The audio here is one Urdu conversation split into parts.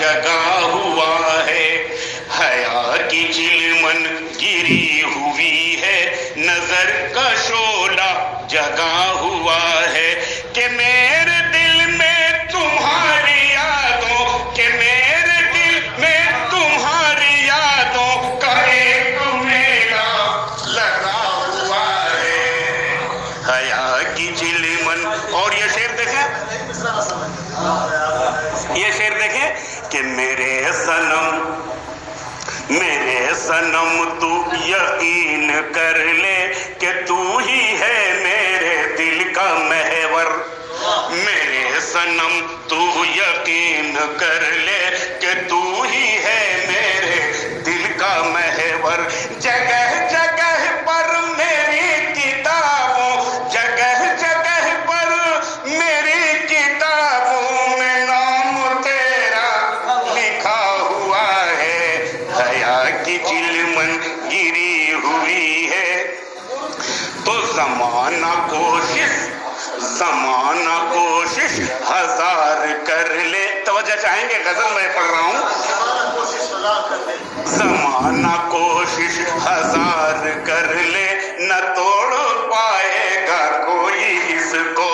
جگا ہوا ہے، حیا کی چلمن گری ہوئی ہے، نظر کا شعلہ جگا ہوا ہے، کہ میرے دل میں تمہاری یادوں، کہ میرے دل میں تمہاری یادوں کا ایک میلہ لگا ہوا ہے، حیا کی چلمن۔ اور یہ شعر دیکھیں، یہ شعر دیکھیں کہ میرے صنم تو یقین کر لے کہ تو ہی ہے میرے دل کا محور، میرے صنم تو یقین کر لے کہ تو ہی ہے میرے دل کا محور، جگہ جگہ پر میری کتابوں، جگہ جگہ پر میری کتابوں میں نام تیرا لکھا ہوا ہے، حیا کی چلمن گری ہوئی ہے، تو زمانہ کوشش ہزار کر لے۔ توجہ چاہیں گے، غزل میں پڑھ رہا ہوں۔ زمانہ کوشش ہزار کر لے، نہ توڑ پائے گا کوئی اس کو،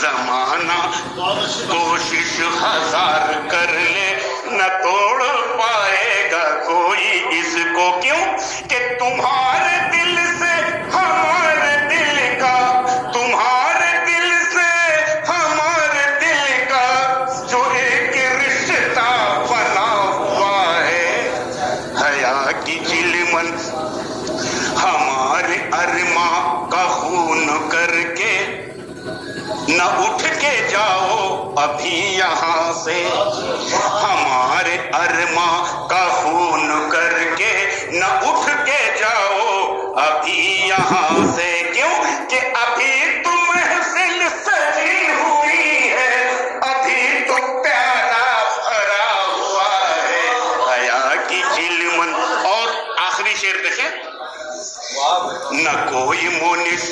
زمانہ کوشش ہزار کر لے، نہ توڑ پائے گا کوئی اس کو، کیوں کہ تمہارے دل سے ہمارے دل کا، تمہارے دل سے ہمارے دل کا جو ایک رشتہ بنا ہوا ہے، حیا کی چلمن ہمارے ارماں کا خون کر کے نہ اٹھ کے جاؤ ابھی یہاں سے، ہمارے ارماں کا خون کر کے نہ اٹھ کے جاؤ ابھی یہاں سے، کیوں کہ ابھی تو محفل سجی ہوئی ہے، ابھی تو پیالہ بھرا ہوا ہے، حیا کی چلمن۔ اور آخری شعر دیکھیں، نہ کوئی مونس،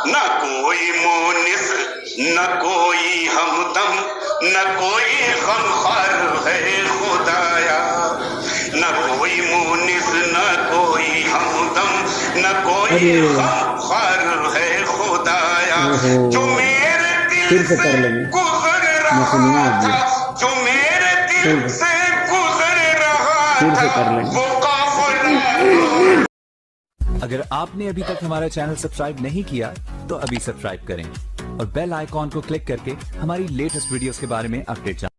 نہ کوئی مونس، نہ کوئی ہمدم، نہ کوئی غمخوار ہے خدایا، نہ کوئی مونس، نہ کوئی ہمدم، نہ کوئی غمخوار ہے خدایا، جو میرے دل سے گزر رہا تھا، جو میرے دل سے گزر رہا تھا، وہ قافلہ۔ اگر آپ نے ابھی تک ہمارا چینل سبسکرائب نہیں کیا تو ابھی سبسکرائب کریں اور بیل آئیکن کو کلک کر کے ہماری لیٹسٹ ویڈیوز کے بارے میں اپڈیٹ جانیں۔